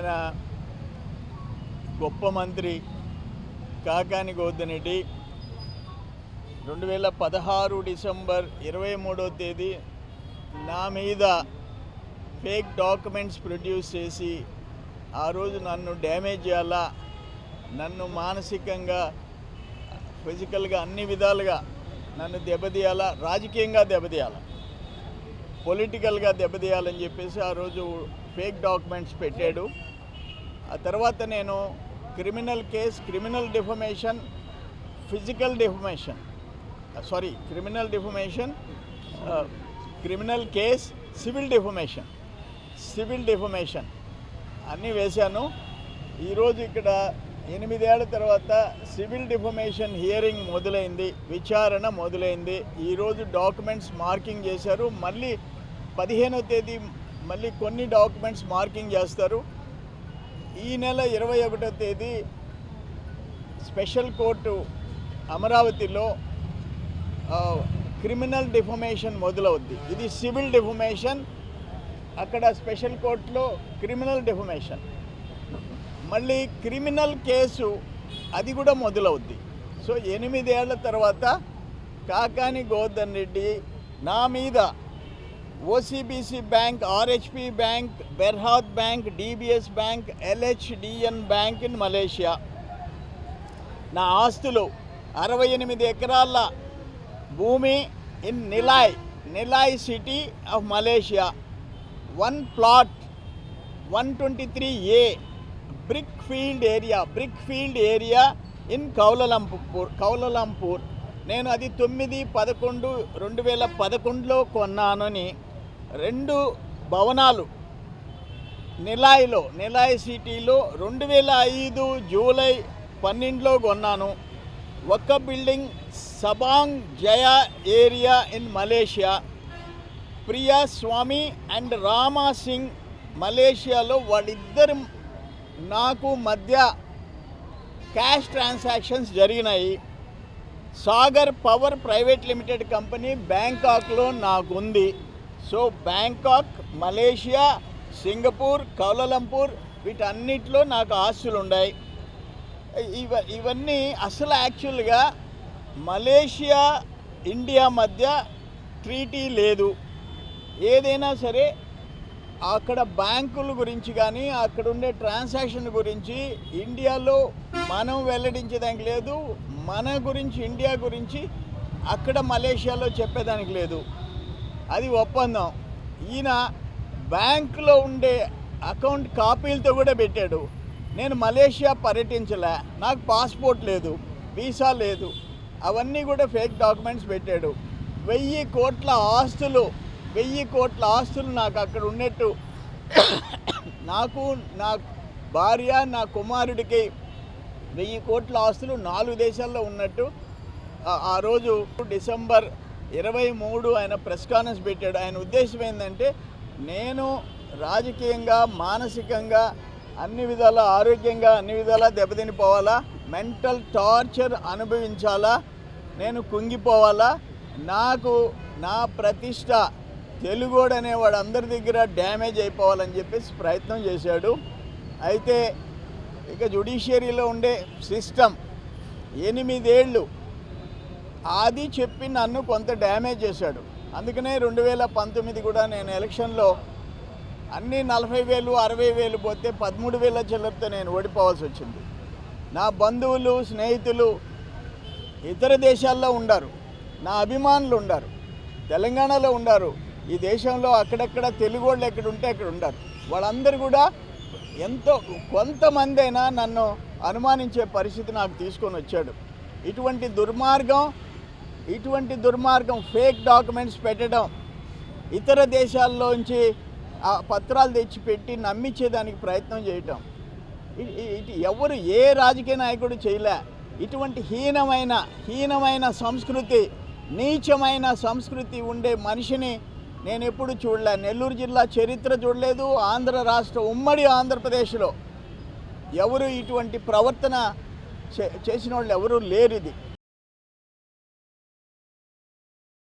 మన గొప్ప మంత్రి కాకాని గోవర్ధన్ రెడ్డి 2016 డిసెంబర్ 23వ తేదీ నా మీద ఫేక్ డాక్యుమెంట్స్ ప్రొడ్యూస్ చేసి ఆ రోజు నన్ను డ్యామేజ్ చేయాలా, నన్ను మానసికంగా ఫిజికల్గా అన్ని విధాలుగా నన్ను దెబ్బతీయాలా, రాజకీయంగా దెబ్బతీయాలా, పొలిటికల్గా దెబ్బతీయాలని చెప్పేసి ఆ రోజు ఫేక్ డాక్యుమెంట్స్ పెట్టాడు. ఆ తర్వాత నేను criminal case, criminal defamation, physical defamation, criminal case, civil defamation అన్నీ వేశాను. ఈరోజు ఇక్కడ 8 ఏళ్ల తర్వాత సివిల్ డిఫమేషన్ హియరింగ్ మొదలైంది, విచారణ మొదలైంది. ఈరోజు డాక్యుమెంట్స్ మార్కింగ్ చేశారు. మళ్ళీ 15వ తేదీ మళ్ళీ కొన్ని డాక్యుమెంట్స్ మార్కింగ్ చేస్తారు. ఈ నెల 21వ తేదీ స్పెషల్ కోర్టు అమరావతిలో క్రిమినల్ డిఫమేషన్ మొదలవుద్ది. ఇది సివిల్ డిఫమేషన్, అక్కడ స్పెషల్ కోర్టులో క్రిమినల్ డిఫమేషన్. మళ్ళీ క్రిమినల్ కేసు అది కూడా మొదలవుద్ది. సో 8 ఏళ్ల తర్వాత కాకాని గోవర్ధన్ రెడ్డి నా మీద OCBC bank, RHP bank, Berhad bank, DBS bank, LHDN bank in Malaysia, నా ఆస్తులు 68 ఎకరాల భూమి in Nilai City of Malaysia, 1 plot 123A brick field area in Kuala Lumpur. నేను అది 9/11/2011లో కొన్నానని 2 భవనాలు నిలాయ్ సిటీలో 2005 జూలై 12లో కొన్నాను. ఒక్క building Sabang Jaya area in Malaysia, Priya Swami and Rama Singh మలేషియాలో వాళ్ళిద్దరు నాకు మధ్య క్యాష్ ట్రాన్సాక్షన్స్ జరిగినాయి. Sagar power private limited company బ్యాంకాక్లో నాకుంది. So Bangkok, Malaysia, Singapore, Kuala Lumpur వీటన్నిటిలో నాకు ఆస్తులు ఉన్నాయి. ఇవన్నీ అసలు యాక్చువల్గా మలేషియా ఇండియా మధ్య ట్రీటీ లేదు. ఏదైనా సరే అక్కడ బ్యాంకుల గురించి కానీ అక్కడ ఉండే ట్రాన్సాక్షన్ గురించి ఇండియాలో మనం వెల్లడించేదానికి లేదు, మన గురించి ఇండియా గురించి అక్కడ మలేషియాలో చెప్పేదానికి లేదు. అది ఒప్పందం. ఈయన బ్యాంకులో ఉండే అకౌంట్ కాపీలతో కూడా పెట్టాడు. నేను మలేషియా పర్యటించలే, నాకు పాస్పోర్ట్ లేదు, వీసా లేదు, అవన్నీ కూడా ఫేక్ డాక్యుమెంట్స్ పెట్టాడు. 1000 కోట్ల ఆస్తులు నాకు అక్కడ ఉన్నట్టు, నాకు, నా భార్య, నా కుమారుడికి 1000 కోట్ల ఆస్తులు 4 దేశాల్లో ఉన్నట్టు ఆ రోజు డిసెంబర్ 23 ఆయన ప్రెస్ కాన్ఫరెన్స్ పెట్టాడు. ఆయన ఉద్దేశం ఏంటంటే నేను రాజకీయంగా, మానసికంగా అన్ని విధాల, ఆరోగ్యంగా అన్ని విధాలా దెబ్బతినిపోవాలా, మెంటల్ టార్చర్ అనుభవించాలా, నేను కుంగిపోవాలా, నాకు నా ప్రతిష్ట తెలుగోడు అనేవాడు అందరి దగ్గర డ్యామేజ్ అయిపోవాలని చెప్పేసి ప్రయత్నం చేశాడు. అయితే ఇక జ్యుడిషియరీలో ఉండే సిస్టమ్ 8 ఏళ్ళు అది చెప్పి నన్ను కొంత డ్యామేజ్ చేశాడు. అందుకనే 2019 కూడా నేను ఎలక్షన్లో అన్నీ 40,000 60,000 పోతే 13,000 చిల్లరతో నేను ఓడిపోవాల్సి వచ్చింది. నా బంధువులు, స్నేహితులు ఇతర దేశాల్లో ఉండారు, నా అభిమానులు ఉండారు, తెలంగాణలో ఉండారు, ఈ దేశంలో అక్కడక్కడ తెలుగు వాళ్ళు ఎక్కడ ఉంటే అక్కడ ఉండారు. వాళ్ళందరూ కూడా ఎంతో కొంతమంది అయినా నన్ను అనుమానించే పరిస్థితి నాకు తీసుకొని వచ్చాడు. ఇటువంటి దుర్మార్గం ఫేక్ డాక్యుమెంట్స్ పెట్టడం, ఇతర దేశాల్లోంచి ఆ పత్రాలు తెచ్చి పెట్టి నమ్మించేదానికి ప్రయత్నం చేయటం, ఎవరు ఏ రాజకీయ నాయకుడు చేయలే. ఇటువంటి హీనమైన సంస్కృతి, నీచమైన సంస్కృతి ఉండే మనిషిని నేను ఎప్పుడు చూడలే. నెల్లూరు జిల్లా చరిత్ర చూడలేదు, ఆంధ్ర రాష్ట్ర ఉమ్మడి ఆంధ్రప్రదేశ్లో ఎవరు ఇటువంటి ప్రవర్తన చేసిన వాళ్ళు ఎవరూ లేరు. ఇది